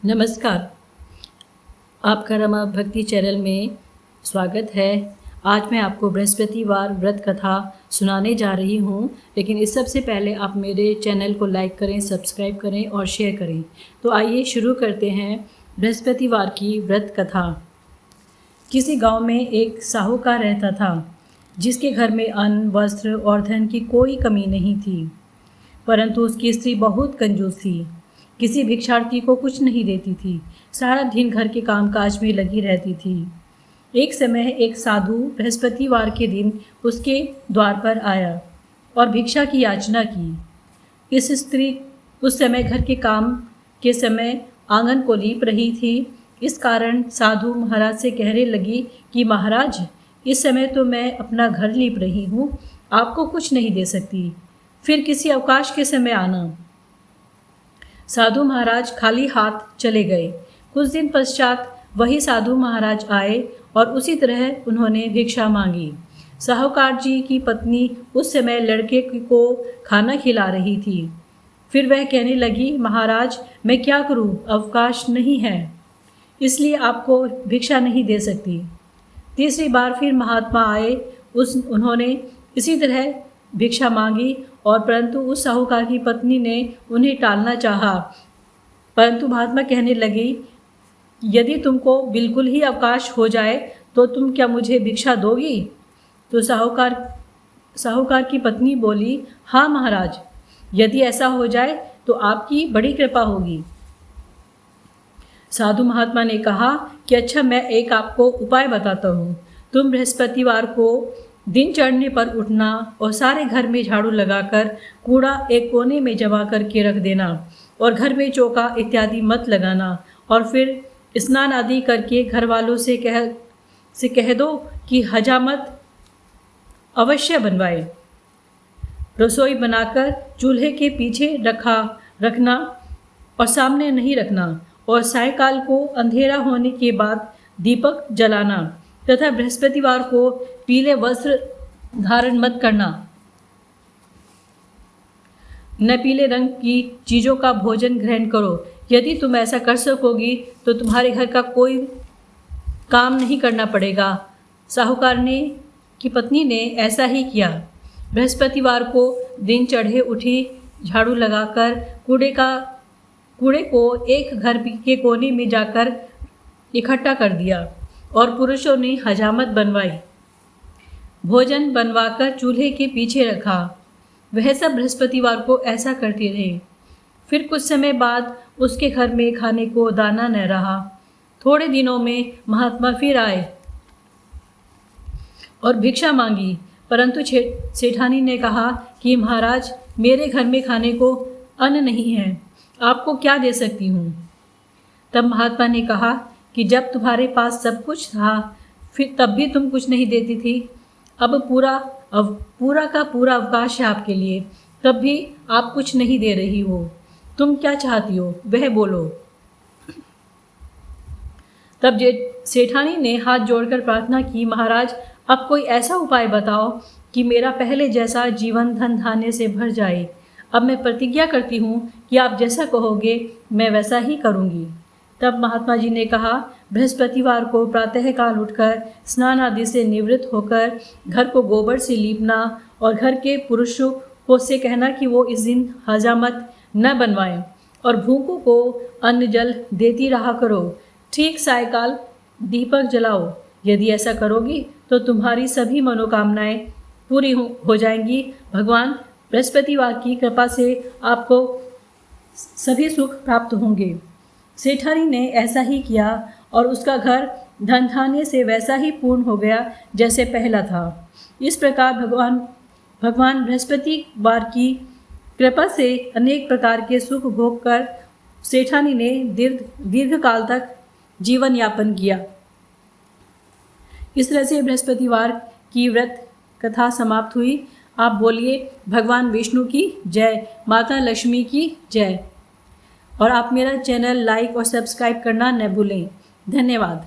नमस्कार, आपका रमा भक्ति चैनल में स्वागत है। आज मैं आपको बृहस्पतिवार व्रत कथा सुनाने जा रही हूँ, लेकिन इस सबसे पहले आप मेरे चैनल को लाइक करें, सब्सक्राइब करें और शेयर करें। तो आइए शुरू करते हैं बृहस्पतिवार की व्रत कथा। किसी गांव में एक साहूकार रहता था, जिसके घर में अन्न, वस्त्र और धन की कोई कमी नहीं थी। परंतु उसकी स्त्री बहुत कंजूस थी, किसी भिक्षार्थी को कुछ नहीं देती थी, सारा दिन घर के कामकाज में लगी रहती थी। एक समय एक साधु बृहस्पतिवार के दिन उसके द्वार पर आया और भिक्षा की याचना की। इस स्त्री उस समय घर के काम के समय आंगन को लीप रही थी। इस कारण साधु महाराज से कहने लगी कि महाराज, इस समय तो मैं अपना घर लीप रही हूँ, आपको कुछ नहीं दे सकती, फिर किसी अवकाश के समय आना। साधु महाराज खाली हाथ चले गए। कुछ दिन पश्चात वही साधु महाराज आए और उसी तरह उन्होंने भिक्षा मांगी। साहूकार जी की पत्नी उस समय लड़के को खाना खिला रही थी। फिर वह कहने लगी, महाराज, मैं क्या करूं, अवकाश नहीं है, इसलिए आपको भिक्षा नहीं दे सकती। तीसरी बार फिर महात्मा आए, उन्होंने इसी तरह भिक्षा मांगी और परंतु उस साहूकार की पत्नी ने उन्हें टालना चाहा। परंतु महात्मा कहने लगी, यदि तुमको बिल्कुल ही अवकाश हो जाए तो तुम क्या मुझे भिक्षा दोगी? तो साहूकार की पत्नी बोली, हाँ महाराज, यदि ऐसा हो जाए तो आपकी बड़ी कृपा होगी। साधु महात्मा ने कहा कि अच्छा, मैं एक आपको उपाय बताता हूँ। तुम बृहस्पतिवार को दिन चढ़ने पर उठना और सारे घर में झाड़ू लगाकर कूड़ा एक कोने में जमा करके रख देना और घर में चौका इत्यादि मत लगाना, और फिर स्नान आदि करके घर वालों से कह दो कि हजामत अवश्य बनवाए। रसोई बनाकर चूल्हे के पीछे रखना और सामने नहीं रखना, और सायंकाल को अंधेरा होने के बाद दीपक जलाना, तथा बृहस्पतिवार को पीले वस्त्र धारण मत करना। न पीले रंग की चीज़ों का भोजन ग्रहण करो। यदि तुम ऐसा कर सकोगी तो तुम्हारे घर का कोई काम नहीं करना पड़ेगा। साहूकार की पत्नी ने ऐसा ही किया। बृहस्पतिवार को दिन चढ़े उठी, झाड़ू लगाकर कूड़े को एक घर के कोने में जाकर इकट्ठा कर दिया और पुरुषों ने हजामत बनवाई। भोजन बनवाकर चूल्हे के पीछे रखा। वह सब बृहस्पतिवार को ऐसा करते रहे। फिर कुछ समय बाद उसके घर में खाने को दाना न रहा। थोड़े दिनों में महात्मा फिर आए और भिक्षा मांगी, परंतु सेठानी ने कहा कि महाराज, मेरे घर में खाने को अन्न नहीं है, आपको क्या दे सकती हूँ? तब महात्मा ने कहा कि जब तुम्हारे पास सब कुछ था, फिर तब भी तुम कुछ नहीं देती थी। अब पूरा का पूरा अवकाश है आपके लिए, तब भी आप कुछ नहीं दे रही हो। तुम क्या चाहती हो, वह बोलो। तब सेठानी ने हाथ जोड़कर प्रार्थना की, महाराज, अब कोई ऐसा उपाय बताओ कि मेरा पहले जैसा जीवन धन धान्य से भर जाए। अब मैं प्रतिज्ञा करती हूँ कि आप जैसा कहोगे मैं वैसा ही करूँगी। तब महात्मा जी ने कहा, बृहस्पतिवार को प्रातःकाल उठकर स्नान आदि से निवृत्त होकर घर को गोबर से लीपना और घर के पुरुषों को से कहना कि वो इस दिन हजामत न बनवाएं और भूखों को अन्न जल देती रहा करो। ठीक सायंकाल दीपक जलाओ। यदि ऐसा करोगी तो तुम्हारी सभी मनोकामनाएं पूरी हो जाएंगी। भगवान बृहस्पतिवार की कृपा से आपको सभी सुख प्राप्त होंगे। सेठानी ने ऐसा ही किया और उसका घर धन धान्य से वैसा ही पूर्ण हो गया जैसे पहला था। इस प्रकार भगवान बृहस्पतिवार की कृपा से अनेक प्रकार के सुख भोग कर सेठानी ने दीर्घ काल तक जीवन यापन किया। इस तरह से बृहस्पतिवार की व्रत कथा समाप्त हुई। आप बोलिए, भगवान विष्णु की जय, माता लक्ष्मी की जय। और आप मेरा चैनल लाइक और सब्सक्राइब करना न भूलें। धन्यवाद।